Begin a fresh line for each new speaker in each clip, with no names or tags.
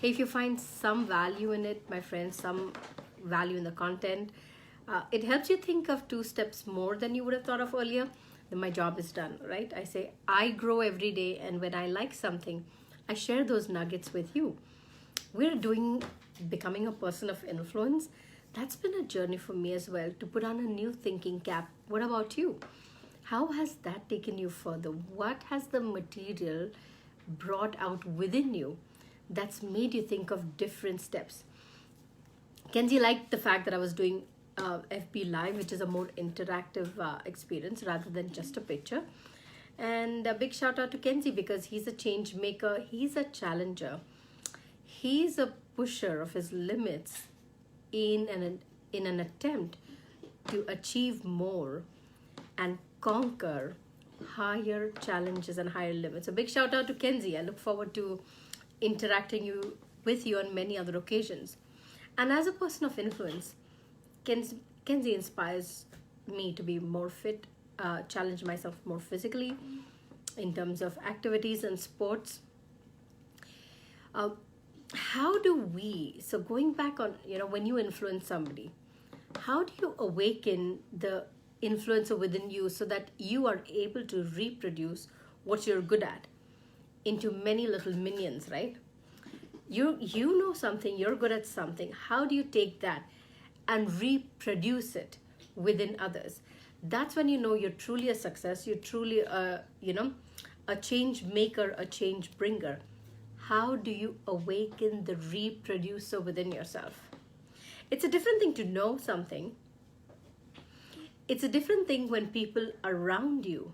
If you find some value in it, my friends, some value in the content, it helps you think of two steps more than you would have thought of earlier, then my job is done, right? I say I grow every day, and when I like something, I share those nuggets with you. We're doing becoming a person of influence. That's been a journey for me as well, to put on a new thinking cap. What about you? How has that taken you further? What has the material brought out within you that's made you think of different steps? Kenzie liked the fact that I was doing FB Live, which is a more interactive experience rather than just a picture. And a big shout out to Kenzie, because he's a change maker, he's a challenger, he's a pusher of his limits in an attempt to achieve more and conquer higher challenges and higher limits. A big shout out to Kenzie. I look forward to interacting with you on many other occasions. And as a person of influence, Kenzie inspires me to be more fit, challenge myself more physically in terms of activities and sports. Uh, how do we, so going back on, when you influence somebody, how do you awaken the influencer within you so that you are able to reproduce what you're good at into many little minions, right? You know something, you're good at something. How do you take that and reproduce it within others? That's when you know you're truly a success, you're truly a change maker, a change bringer. How do you awaken the reproducer within yourself? It's a different thing to know something. It's a different thing when people around you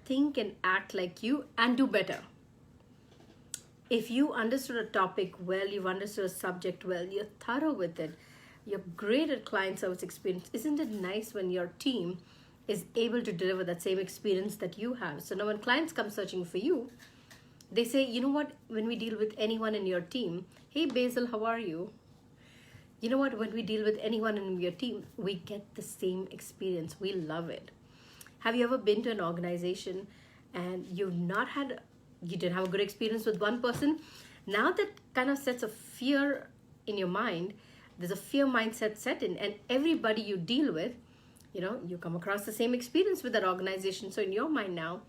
think and act like you and do better. If you understood a topic well, you've understood a subject well, you're thorough with it, you're great at client service experience, isn't it nice when your team is able to deliver that same experience that you have? So now when clients come searching for you, they say, you know what, when we deal with anyone in your team, hey Basil, how are you? You know what, when we deal with anyone in your team, we get the same experience. We love it. Have you ever been to an organization and you didn't have a good experience with one person? Now that kind of sets a fear in your mind. There's a fear mindset set in, and everybody you deal with, you come across the same experience with that organization. So in your mind now,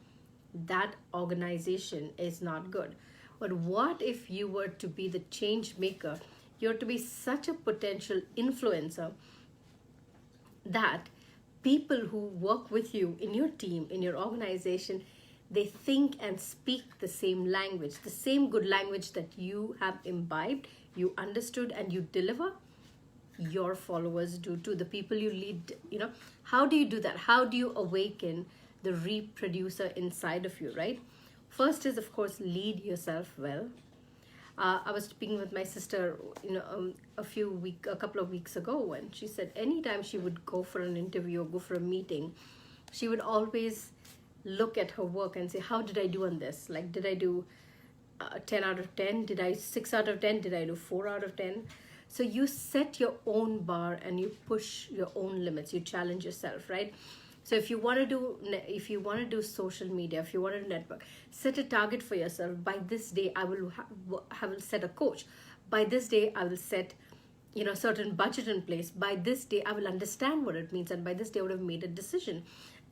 that organization is not good. But what if you were to be the change maker? You're to be such a potential influencer that people who work with you in your team, in your organization, they think and speak the same language, the same good language that you have imbibed, you understood, and you deliver. Your followers do too. The people you lead, how do you do that? How do you awaken the reproducer inside of you, right? First is, of course, lead yourself well. I was speaking with my sister, a couple of weeks ago, and she said anytime she would go for an interview or go for a meeting, she would always look at her work and say, how did I do on this? Like, did I do 10 out of 10? Did I 6 out of 10? Did I do 4 out of 10? So you set your own bar and you push your own limits. You challenge yourself, right? So if you want to do social media, if you want to network, set a target for yourself. By this day, I will set a coach. By this day, I will set certain budget in place. By this day, I will understand what it means, and by this day, I would have made a decision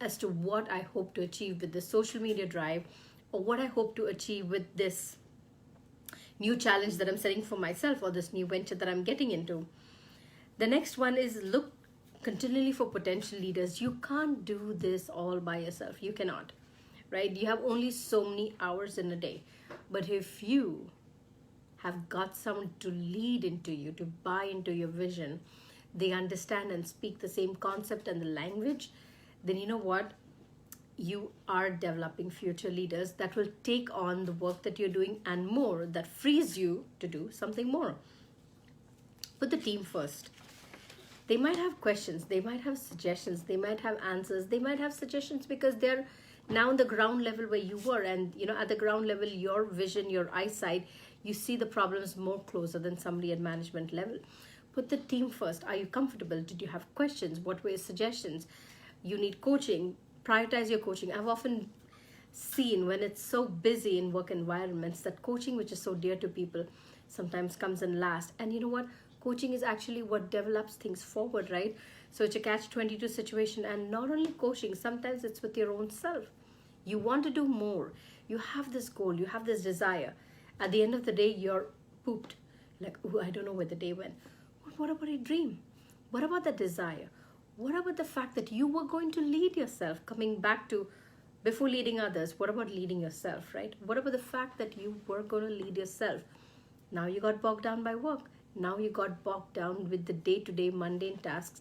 as to what I hope to achieve with this social media drive, or what I hope to achieve with this new challenge that I'm setting for myself, or this new venture that I'm getting into. The next one is look continually for potential leaders. You can't do this all by yourself. You cannot, right? You have only so many hours in a day. But if you have got someone to lead into you, to buy into your vision, they understand and speak the same concept and the language, then you know what? You are developing future leaders that will take on the work that you're doing and more, that frees you to do something more. Put the team first. They might have questions, they might have suggestions, they might have answers, they might have suggestions because they're now on the ground level where you were, and at the ground level, your vision, your eyesight, you see the problems more closer than somebody at management level. Put the team first. Are you comfortable? Did you have questions? What were your suggestions? You need coaching. Prioritize your coaching. I've often seen, when it's so busy in work environments, that coaching, which is so dear to people, sometimes comes in last. And you know what? Coaching is actually what develops things forward, right? So it's a catch-22 situation. And not only coaching, sometimes it's with your own self. You want to do more. You have this goal, you have this desire. At the end of the day, you're pooped. Like, oh, I don't know where the day went. What about a dream? What about the desire? What about the fact that you were going to lead yourself? Coming back to before leading others, what about leading yourself, right? What about the fact that you were going to lead yourself? Now you got bogged down by work. Now you got bogged down with the day-to-day mundane tasks,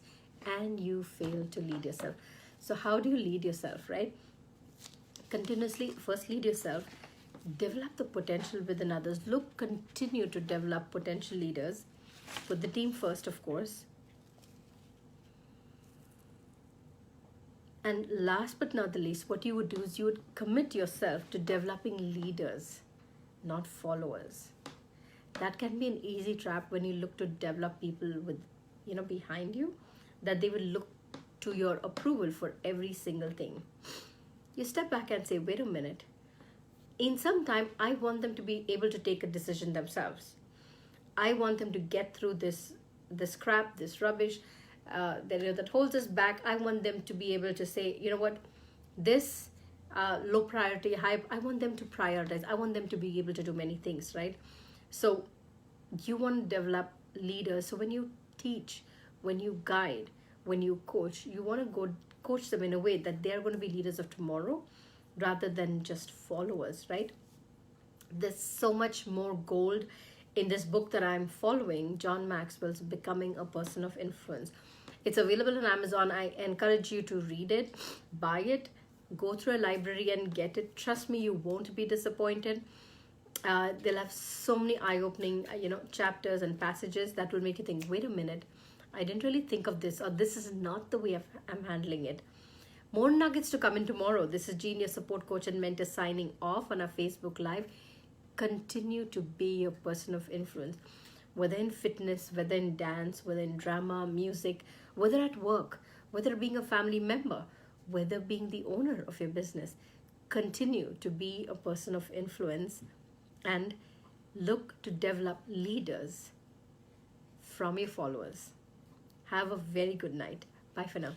and you failed to lead yourself. So how do you lead yourself, right? Continuously, first lead yourself, develop the potential within others. Continue to develop potential leaders. Put the team first, of course. And last but not the least, what you would do is you would commit yourself to developing leaders, not followers. That can be an easy trap when you look to develop people with, behind you, that they will look to your approval for every single thing. You step back and say, wait a minute. In some time, I want them to be able to take a decision themselves. I want them to get through this crap, this rubbish that holds us back. I want them to be able to say, you know what, this low priority, high, I want them to prioritize. I want them to be able to do many things, right? So you want to develop leaders. So when you teach, when you guide, when you coach, you want to go coach them in a way that they're going to be leaders of tomorrow rather than just followers, right? There's so much more gold in this book that I'm following, John Maxwell's Becoming a Person of Influence. It's available on Amazon. I encourage you to read it, buy it, go through a library and get it. Trust me, you won't be disappointed. They'll have so many eye-opening, chapters and passages that will make you think, wait a minute, I didn't really think of this, or this is not the way I'm handling it. More nuggets to come in tomorrow. This is Jean, your support coach and mentor, signing off on our Facebook Live. Continue to be a person of influence, whether in fitness, whether in dance, whether in drama, music, whether at work, whether being a family member, whether being the owner of your business. Continue to be a person of influence and look to develop leaders from your followers. Have a very good night. Bye for now.